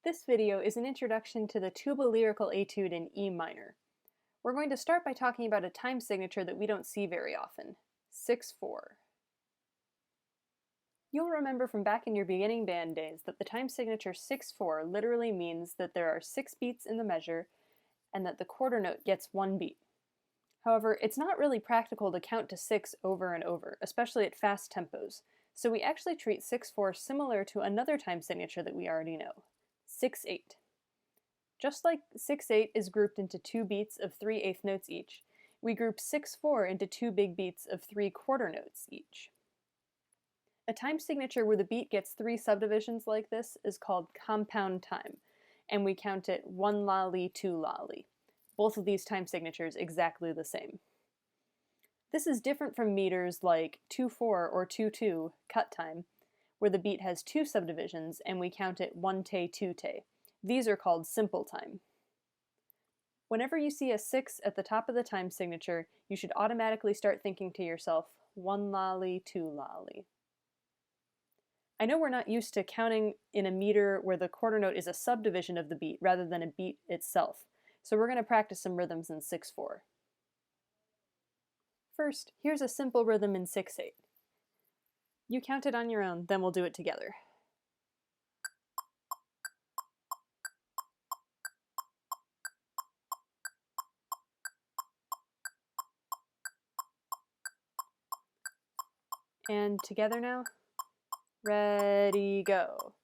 This video is an introduction to the Tuba Lyrical Etude in E minor. We're going to start by talking about a time signature that we don't see very often, 6/4. You'll remember from back in your beginning band days that the time signature 6/4 literally means that there are 6 beats in the measure and that the quarter note gets 1 beat. However, it's not really practical to count to 6 over and over, especially at fast tempos, so we actually treat 6/4 similar to another time signature that we already know, 6/8. Just like 6/8 is grouped into 2 beats of 3/8 notes each, we group 6/4 into 2 big beats of 3 quarter notes each. A time signature where the beat gets 3 subdivisions like this is called compound time, and we count it 1 la-li, 2 la-li. Both of these time signatures exactly the same. This is different from meters like 2/4 or 2/2, cut time, where the beat has 2 subdivisions and we count it 1 te, 2 te. These are called simple time. Whenever you see a 6 at the top of the time signature, you should automatically start thinking to yourself, 1 la-li, 2 la-li. I know we're not used to counting in a meter where the quarter note is a subdivision of the beat rather than a beat itself, so we're going to practice some rhythms in 6/4. First, here's a simple rhythm in 6/8. You count it on your own, then we'll do it together. And together now. Ready, go.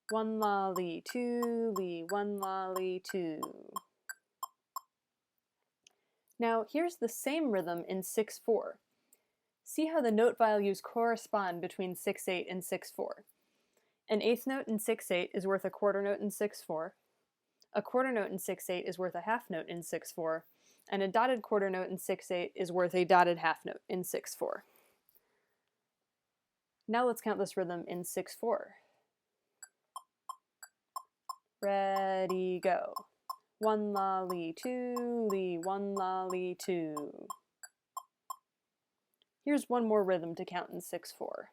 1 la-li, 2 li, 1 la-li, 2. Now here's the same rhythm in 6/4. See how the note values correspond between 6/8 and 6/4. An eighth note in 6/8 is worth a quarter note in 6/4. A quarter note in 6/8 is worth a half note in 6/4. And a dotted quarter note in 6/8 is worth a dotted half note in 6/4. Now let's count this rhythm in 6/4. Ready, go. 1 la-li, 2 li, 1 la-li, 2. Here's one more rhythm to count in 6/4.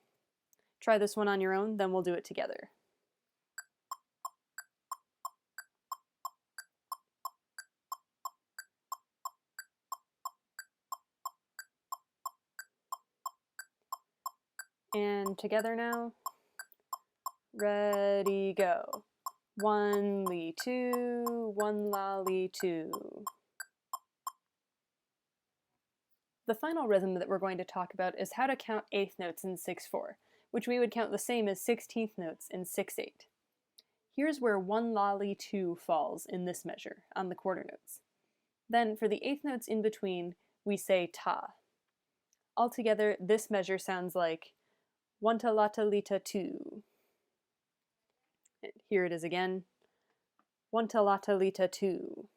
Try this one on your own, then we'll do it together. And together now. Ready, go. 1 li, 2, 1 la-li, 2. The final rhythm that we're going to talk about is how to count eighth notes in 6/4, which we would count the same as 16th notes in 6/8. Here's where 1 la-li, 2 falls in this measure, on the quarter notes. Then, for the eighth notes in between, we say ta. Altogether, this measure sounds like 1 ta la ta li ta 2. And here it is again, 1 ta la ta li ta 2.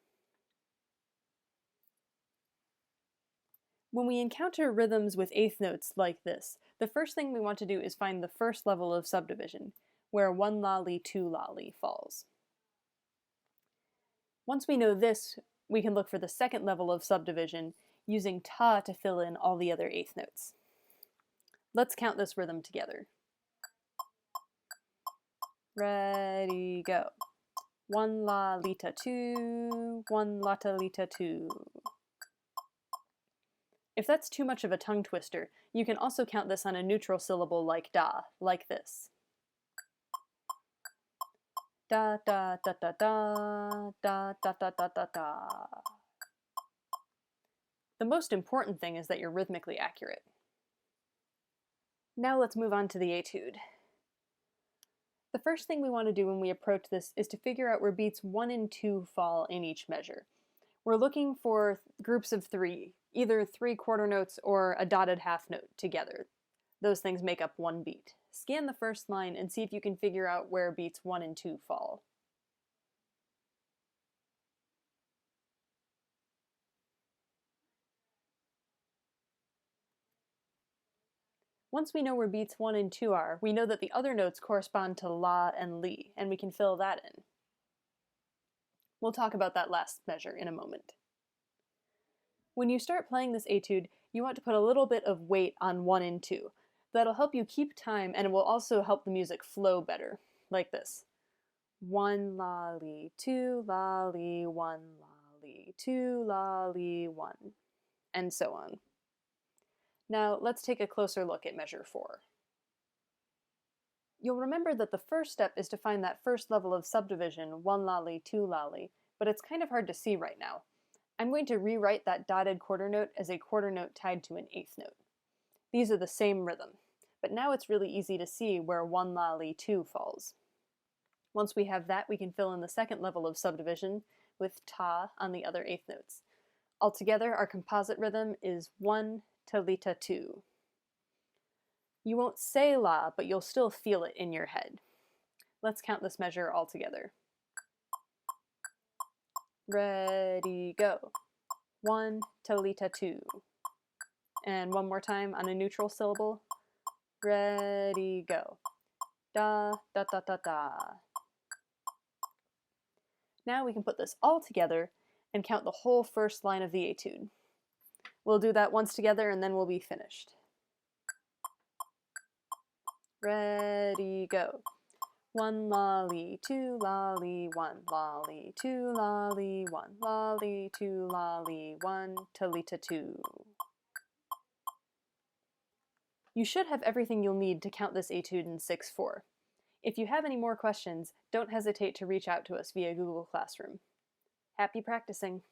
When we encounter rhythms with eighth notes like this, the first thing we want to do is find the first level of subdivision, where 1 la-li, 2 la-li falls. Once we know this, we can look for the second level of subdivision, using ta to fill in all the other eighth notes. Let's count this rhythm together. Ready, go. 1 la-li ta 2, 1 la-ta-li ta 2. If that's too much of a tongue twister, you can also count this on a neutral syllable like da, like this. Da da da da da, da da da da da da. The most important thing is that you're rhythmically accurate. Now let's move on to the etude. The first thing we want to do when we approach this is to figure out where beats 1 and 2 fall in each measure. We're looking for groups of 3, either 3 quarter notes or a dotted half note together. Those things make up 1 beat. Scan the first line and see if you can figure out where beats 1 and 2 fall. Once we know where beats 1 and 2 are, we know that the other notes correspond to la and li, and we can fill that in. We'll talk about that last measure in a moment. When you start playing this etude, you want to put a little bit of weight on 1 and 2. That'll help you keep time, and it will also help the music flow better, like this. 1 lolly, 2 lolly, 1 lolly, 2 lolly, 1, and so on. Now let's take a closer look at measure 4. You'll remember that the first step is to find that first level of subdivision, 1 lolly, 2 lolly, but it's kind of hard to see right now. I'm going to rewrite that dotted quarter note as a quarter note tied to an eighth note. These are the same rhythm, but now it's really easy to see where 1 lolly, 2 falls. Once we have that, we can fill in the second level of subdivision with ta on the other eighth notes. Altogether, our composite rhythm is 1 talita 2. You won't say la, but you'll still feel it in your head. Let's count this measure all together. Ready, go. 1 talita 2. And one more time on a neutral syllable. Ready, go. Da, da, da, da, da. Now we can put this all together and count the whole first line of the etude. We'll do that once together and then we'll be finished. Ready, go. 1 lolly, 2 lolly, 1 lolly, 2 lolly, 1 lolly, 2 lolly, 1 talita 2. You should have everything you'll need to count this etude in 6/4. If you have any more questions, don't hesitate to reach out to us via Google Classroom. Happy practicing!